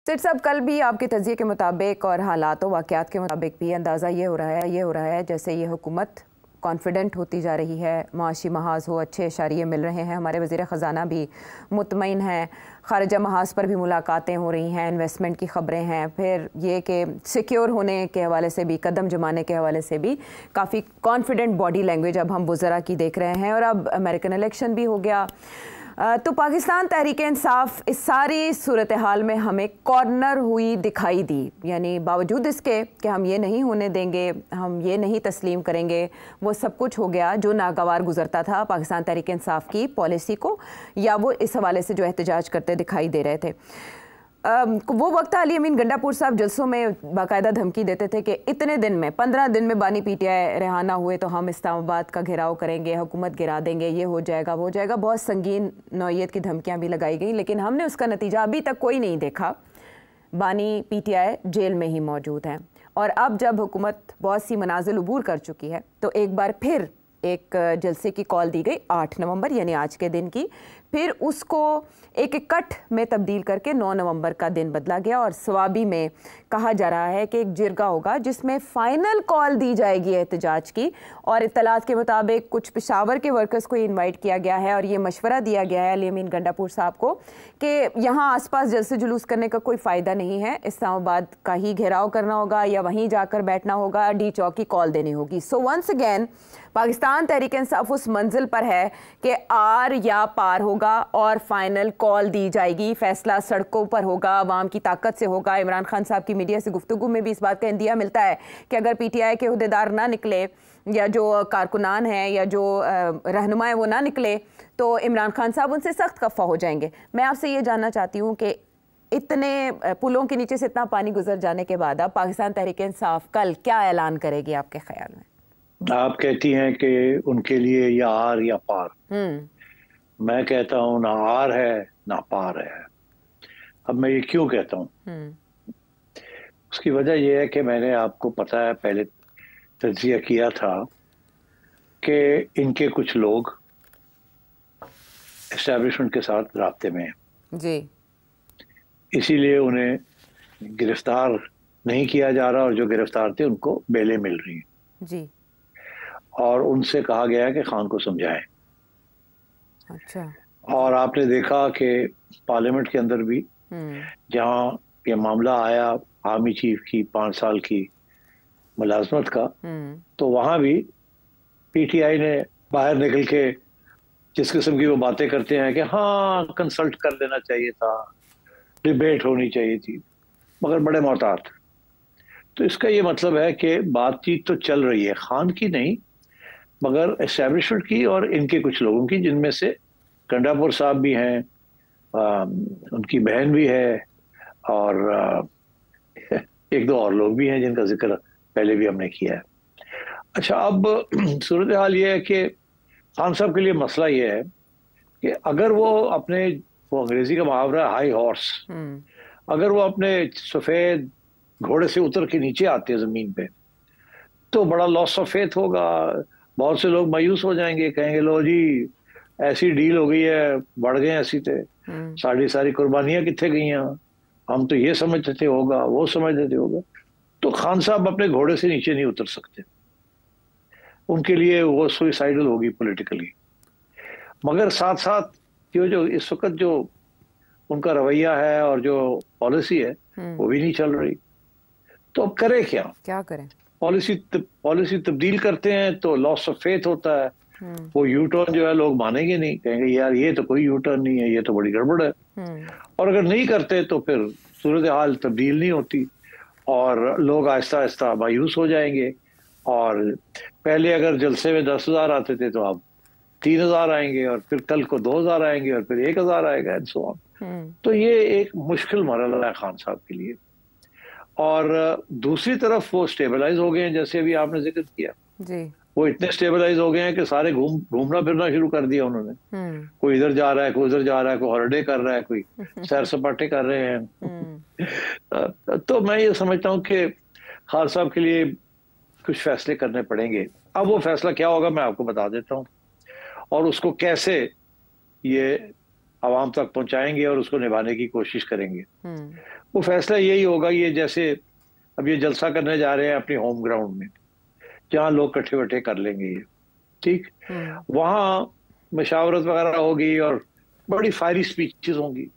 सेठ साहब, कल भी आपके तजिए के मुताबिक और हालात व वाक़यात के मुताबिक भी अंदाज़ा ये हो रहा है जैसे ये हुकूमत कॉन्फिडेंट होती जा रही है, माशी महाज हो अच्छे इशारे मिल रहे हैं, हमारे वज़ीर ख़ज़ाना भी मुतमईन हैं, ख़ारिजा महाज पर भी मुलाकातें हो रही हैं, इन्वेस्टमेंट की ख़बरें हैं, फिर ये कि सिक्योर होने के हवाले से भी, कदम जमाने के हवाले से भी काफ़ी कॉन्फिडेंट बॉडी लैंग्वेज अब हम वज़रा की देख रहे हैं। और अब अमेरिकन इलेक्शन भी हो गया, तो पाकिस्तान तहरीक इंसाफ इस सारी सूरत हाल में हमें कॉर्नर हुई दिखाई दी। यानी बावजूद इसके कि हम ये नहीं होने देंगे, हम ये नहीं तस्लीम करेंगे, वो सब कुछ हो गया जो नागवार गुजरता था पाकिस्तान तहरीक इंसाफ की पॉलिसी को, या वो इस हवाले से जो एहतजाज करते दिखाई दे रहे थे। वो वक्त अली अमीन गंडापुर साहब जलसों में बाकायदा धमकी देते थे कि इतने दिन में 15 दिन में बानी पीटीआई रेहाना हुए तो हम इस्लामाबाद का घेराव करेंगे, हुकूमत गिरा देंगे, ये हो जाएगा वो हो जाएगा। बहुत संगीन नौयत की धमकियां भी लगाई गई, लेकिन हमने उसका नतीजा अभी तक कोई नहीं देखा। बानी पीटीआई जेल में ही मौजूद हैं और अब जब हुकूमत बहुत सी मनाजिल उबूर कर चुकी है तो एक बार फिर एक जलसे की कॉल दी गई 8 नवंबर यानी आज के दिन की, फिर उसको एक कट में तब्दील करके 9 नवंबर का दिन बदला गया और सवाबी में कहा जा रहा है कि एक जिरगा होगा जिसमें फ़ाइनल कॉल दी जाएगी एहतजाज की। और इत्तलात के मुताबिक कुछ पेशावर के वर्कर्स को इनवाइट किया गया है और ये मशवरा दिया गया है अली अमीन गंडापुर साहब को कि यहाँ आसपास जलसे जुलूस करने का कोई फ़ायदा नहीं है, इस्लामाबाद का ही घेराव करना होगा या वहीं जाकर बैठना होगा, डी चौक की कॉल देनी होगी। So once again Pakistan Tehreek Insaf उस मंजिल पर है कि आर या पार होगा और फाइनल कॉल दी जाएगी, फैसला सड़कों पर होगा, अवाम की ताकत से होगा। इमरान खान साहब की मीडिया से गुफ्तगू में भी इस बात का इंदिया मिलता है कि अगर पीटीआई के अहदेदार ना निकले या जो कारकुनान हैं या जो रहनुमा है वो ना निकले तो इमरान खान साहब उनसे सख्त खफा हो जाएंगे। मैं आपसे ये जानना चाहती हूँ कि इतने पुलों के नीचे से इतना पानी गुजर जाने के बाद अब पाकिस्तान तहरीक इंसाफ कल क्या ऐलान करेगी आपके ख्याल में? आप कहती हैं कि उनके लिए या आर या पार, मैं कहता हूँ ना आर है ना पार है। अब मैं ये क्यों कहता हूँ, उसकी वजह यह है कि मैंने आपको पता है पहले तज्जिया किया था कि इनके कुछ लोग एस्टैब्लिशमेंट के साथ राब्ते में हैं जी, इसीलिए उन्हें गिरफ्तार नहीं किया जा रहा और जो गिरफ्तार थे उनको बेलें मिल रही हैं जी। और उनसे कहा गया है कि खान को समझाएं। अच्छा। और आपने देखा कि पार्लियामेंट के अंदर भी जहां ये मामला आया आर्मी चीफ की 5 साल की मुलाजमत का, तो वहां भी पीटीआई ने बाहर निकल के जिस किस्म की वो बातें करते हैं कि हाँ कंसल्ट कर लेना चाहिए था, डिबेट होनी चाहिए थी, मगर बड़े मोहतात। तो इसका ये मतलब है कि बातचीत तो चल रही है, खान की नहीं मगर एस्टैब्लिशमेंट की और इनके कुछ लोगों की, जिनमें से गंडापुर साहब भी हैं, उनकी बहन भी है और एक दो और लोग भी हैं जिनका जिक्र पहले भी हमने किया है। अच्छा, अब सूरत हाल ये है कि खान साहब के लिए मसला ये है कि अगर वो अपने, वो अंग्रेजी का मुहावरा हाई हॉर्स, अगर वो अपने सफ़ेद घोड़े से उतर के नीचे आते हैं ज़मीन पे तो बड़ा लॉस ऑफ फेथ होगा। बहुत से लोग मायूस हो जाएंगे, कहेंगे लो जी ऐसी डील हो गई है, बढ़ गए ऐसी थे, सारी कुर्बानियां कितने गई हैं, हम तो ये समझते थे होगा, वो समझते थे होगा। तो खान साहब अपने घोड़े से नीचे नहीं उतर सकते, उनके लिए वो सुइसाइडल होगी पॉलिटिकली। मगर साथ साथ जो इस वक्त जो उनका रवैया है और जो पॉलिसी है वो भी नहीं चल रही, तो अब करे क्या करें? पॉलिसी तब्दील करते हैं तो लॉस ऑफ फेथ होता है, वो यू टर्न जो है लोग मानेंगे नहीं, कहेंगे यार ये तो कोई यू टर्न नहीं है, ये तो बड़ी गड़बड़ है। और अगर नहीं करते तो फिर सूरत हाल तब्दील नहीं होती और लोग आहिस्ता आहिस्ता मायूस हो जाएंगे। और पहले अगर जलसे में 10,000 आते थे तो अब 3,000 आएंगे और फिर कल को 2,000 आएंगे और फिर 1,000 आएगा एंड सो ऑन। तो ये एक मुश्किल मरहला है खान साहब के लिए। और दूसरी तरफ वो स्टेबलाइज हो गए हैं, जैसे अभी आपने जिक्र किया जी, वो इतने स्टेबलाइज हो गए हैं कि सारे घूमना फिरना शुरू कर दिया उन्होंने। कोई इधर जा रहा है, कोई उधर जा रहा है, कोई हॉलिडे कर रहा है, कोई सैर सपाटे कर रहे हैं। तो मैं ये समझता हूँ कि खान साहब के लिए कुछ फैसले करने पड़ेंगे। अब वो फैसला क्या होगा मैं आपको बता देता हूँ और उसको कैसे ये आवाम तक पहुंचाएंगे और उसको निभाने की कोशिश करेंगे। वो फैसला यही होगा, ये जैसे अब ये जलसा करने जा रहे हैं अपनी होम ग्राउंड में, जहाँ लोग इकट्ठे वट्ठे कर लेंगे ये, ठीक, वहां मशावरत वगैरह होगी और बड़ी फायरी स्पीचेस होंगी,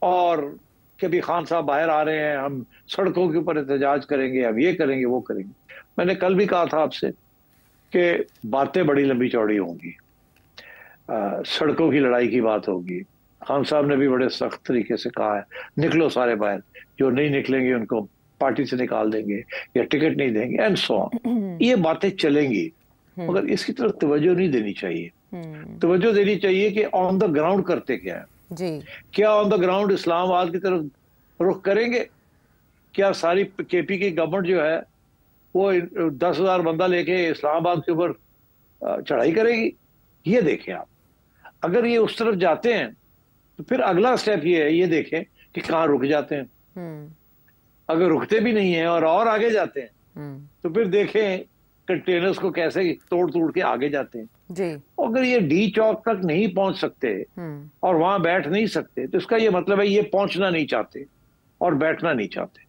और कभी खान साहब बाहर आ रहे हैं, हम सड़कों के ऊपर एहतजाज करेंगे, हम ये करेंगे वो करेंगे। मैंने कल भी कहा था आपसे कि बातें बड़ी लंबी चौड़ी होंगी, सड़कों की लड़ाई की बात होगी। खान साहब ने भी बड़े सख्त तरीके से कहा है, निकलो सारे बाहर, जो नहीं निकलेंगे उनको पार्टी से निकाल देंगे या टिकट नहीं देंगे एंड सो ऑन। ये बातें चलेंगी, मगर इसकी तरफ तवज्जो नहीं देनी चाहिए। तवज्जो देनी चाहिए कि ऑन द ग्राउंड करते क्या है जी। क्या ऑन द ग्राउंड इस्लामाबाद की तरफ रुख करेंगे? क्या सारी केपी की गवर्नमेंट जो है वो 10,000 बंदा लेके इस्लामाबाद के ऊपर चढ़ाई करेगी? ये देखें आप, अगर ये उस तरफ जाते हैं तो फिर अगला स्टेप ये है, ये देखें कि कहाँ रुक जाते हैं। अगर रुकते भी नहीं है और आगे जाते हैं तो फिर देखें कंटेनर्स को कैसे तोड़ तोड़ के आगे जाते हैं जी। अगर ये डी चौक तक नहीं पहुंच सकते और वहां बैठ नहीं सकते तो इसका ये मतलब है ये पहुंचना नहीं चाहते और बैठना नहीं चाहते,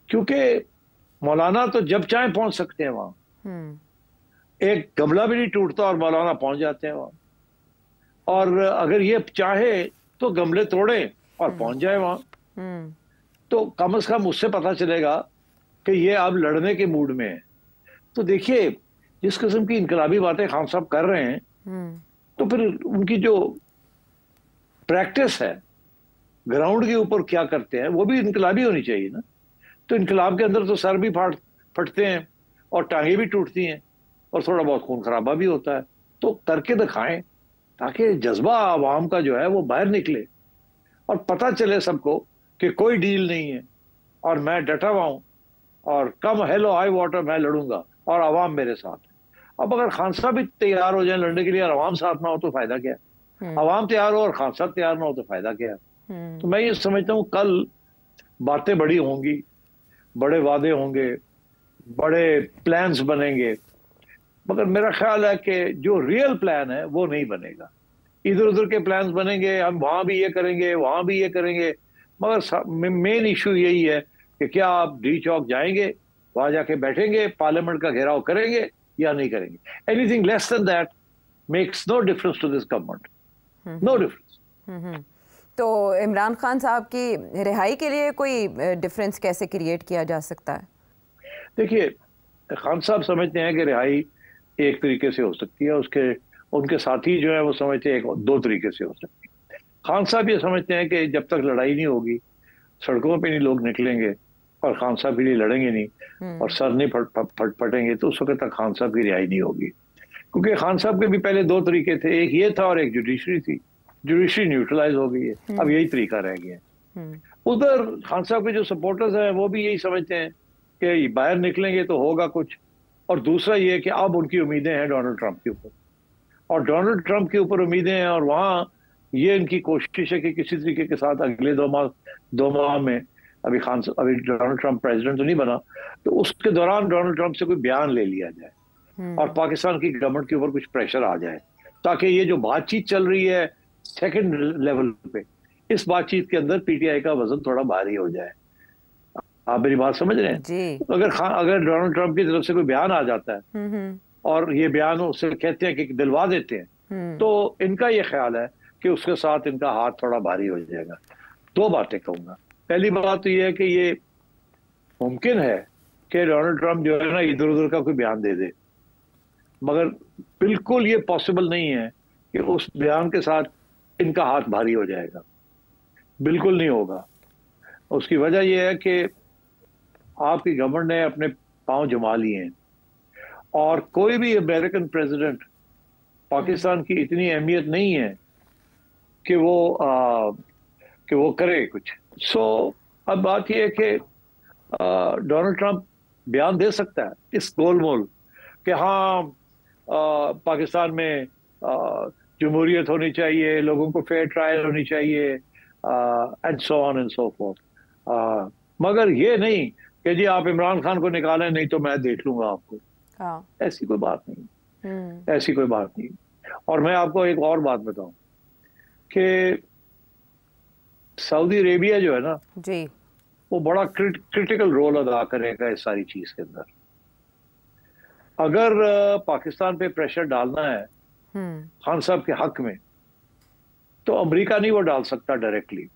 क्योंकि मौलाना तो जब चाहे पहुंच सकते हैं वहां, एक गमला भी नहीं टूटता और मौलाना पहुंच जाते हैं वहां। और अगर ये चाहे तो गमले तोड़े और पहुंच जाए वहां, तो कम से कम उससे पता चलेगा कि ये अब लड़ने के मूड में है। तो देखिए जिस किस्म की इनकलाबी बातें खान साहब कर रहे हैं, तो फिर उनकी जो प्रैक्टिस है ग्राउंड के ऊपर क्या करते हैं वो भी इनकलाबी होनी चाहिए ना। तो इनकलाब के अंदर तो सर भी फटते हैं और टांगे भी टूटती हैं और थोड़ा बहुत खून खराबा भी होता है, तो करके दिखाएं ताकि जज्बा आवाम का जो है वो बाहर निकले और पता चले सबको कि कोई डील नहीं है और मैं डटा हुआ हूं और कम हेलो हाई वाटर मैं लड़ूंगा और आवाम मेरे साथ है। अब अगर खान साहब भी तैयार हो जाए लड़ने के लिए और आवाम साथ ना हो तो फायदा क्या है? आवाम तैयार हो और खान साहब तैयार ना हो तो फायदा क्या है? तो मैं ये समझता हूँ कल बातें बड़ी होंगी, बड़े वादे होंगे, बड़े प्लान्स बनेंगे, मगर मेरा ख्याल है कि जो रियल प्लान है वो नहीं बनेगा। इधर उधर के प्लान्स बनेंगे, हम वहां भी ये करेंगे वहां भी ये करेंगे, मगर मेन इशू यही है कि क्या आप डी चौक जाएंगे, वहां जाके बैठेंगे, पार्लियामेंट का घेराव करेंगे या नहीं करेंगे। Anything less than that makes no difference to this government, no difference. तो इमरान खान साहब की रिहाई के लिए कोई डिफरेंस कैसे क्रिएट किया जा सकता है? देखिए खान साहब समझते हैं कि रिहाई एक तरीके से हो सकती है, उनके साथी जो है वो समझते हैं दो तरीके से हो सकती है। खान साहब ये समझते हैं कि जब तक लड़ाई नहीं होगी, सड़कों पे नहीं लोग निकलेंगे और खान साहब के लिए लड़ेंगे नहीं और सर नहीं फटेंगे तो उस वक्त तक खान साहब की रिहाई नहीं होगी। क्योंकि खान साहब के भी पहले दो तरीके थे, एक ये था और एक जुडिशरी थी। जुडिशरी न्यूट्रलाइज हो गई है, अब यही तरीका रह गया। उधर खान साहब के जो सपोर्टर्स हैं वो भी यही समझते हैं कि बाहर निकलेंगे तो होगा कुछ, और दूसरा ये कि अब उनकी उम्मीदें हैं डोनाल्ड ट्रंप के ऊपर, और डोनाल्ड ट्रंप के ऊपर उम्मीदें हैं और वहाँ ये इनकी कोशिश है कि किसी तरीके के साथ अगले 2 माह में, अभी डोनाल्ड ट्रंप प्रेसिडेंट तो नहीं बना, तो उसके दौरान डोनाल्ड ट्रंप से कोई बयान ले लिया जाए और पाकिस्तान की गवर्नमेंट के ऊपर कुछ प्रेशर आ जाए, ताकि ये जो बातचीत चल रही है सेकंड लेवल पे, इस बातचीत के अंदर पीटीआई का वजन थोड़ा भारी हो जाए। आप मेरी बात समझ रहे हैं जी। अगर डोनाल्ड ट्रंप की तरफ से कोई बयान आ जाता है और ये बयान उससे कहते हैं कि दिलवा देते हैं, तो इनका ये ख्याल है कि उसके साथ इनका हाथ थोड़ा भारी हो जाएगा। दो बातें कहूंगा। पहली बात तो ये है कि ये मुमकिन है कि डोनाल्ड ट्रंप जो है ना इधर उधर का कोई बयान दे दे, मगर बिल्कुल ये पॉसिबल नहीं है कि उस बयान के साथ इनका हाथ भारी हो जाएगा, बिल्कुल नहीं होगा। उसकी वजह यह है कि आपकी गवर्नमेंट ने अपने पांव जमा लिए हैं और कोई भी अमेरिकन प्रेसिडेंट पाकिस्तान की इतनी अहमियत नहीं है कि वो करे कुछ। अब बात यह है कि डोनाल्ड ट्रंप बयान दे सकता है इस गोलमोल कि हाँ पाकिस्तान में जमहूरियत होनी चाहिए, लोगों को फेयर ट्रायल होनी चाहिए and so on and so fourth, मगर ये नहीं कि जी आप इमरान खान को निकालें नहीं तो मैं देख लूंगा आपको। ऐसी कोई बात नहीं, ऐसी कोई बात नहीं। और मैं आपको एक और बात बताऊं कि सऊदी अरेबिया जो है ना जी, वो बड़ा क्रिटिकल रोल अदा करेगा इस सारी चीज के अंदर। अगर पाकिस्तान पे प्रेशर डालना है खान साहब के हक में, तो अमेरिका नहीं वो डाल सकता डायरेक्टली,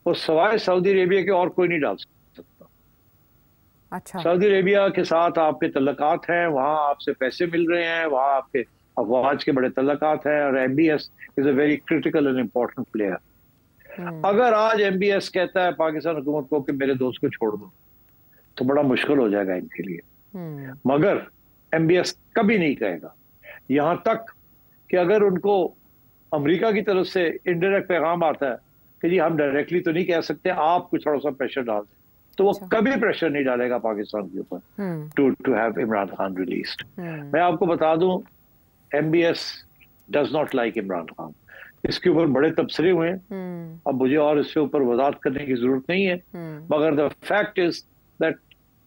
वो सवाए सऊदी अरेबिया के और कोई नहीं डाल सकता। अच्छा, सऊदी अरेबिया के साथ आपके तल्लकात हैं, वहां आपसे पैसे मिल रहे हैं, वहां आपके अफवाज के बड़े तल्लकात हैं, और MBS is a very critical and important player. अगर आज एमबीएस कहता है पाकिस्तान हुकूमत को कि मेरे दोस्त को छोड़ दो, तो बड़ा मुश्किल हो जाएगा इनके लिए। मगर एमबीएस कभी नहीं कहेगा, यहां तक कि अगर उनको अमेरिका की तरफ से इनडायरेक्ट पैगाम आता है कि जी हम डायरेक्टली तो नहीं कह सकते, आप कुछ थोड़ा सा प्रेशर डाल दें, तो वो कभी प्रेशर नहीं डालेगा पाकिस्तान के ऊपर to have Imran Khan released. मैं आपको बता दूं, MBS does not like Imran Khan. इसके ऊपर बड़े तबसरे हुए हैं, अब मुझे और इसके ऊपर वजाहत करने की जरूरत नहीं है, मगर the fact is that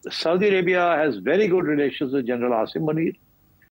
Saudi Arabia has very good relations with general Asim Munir.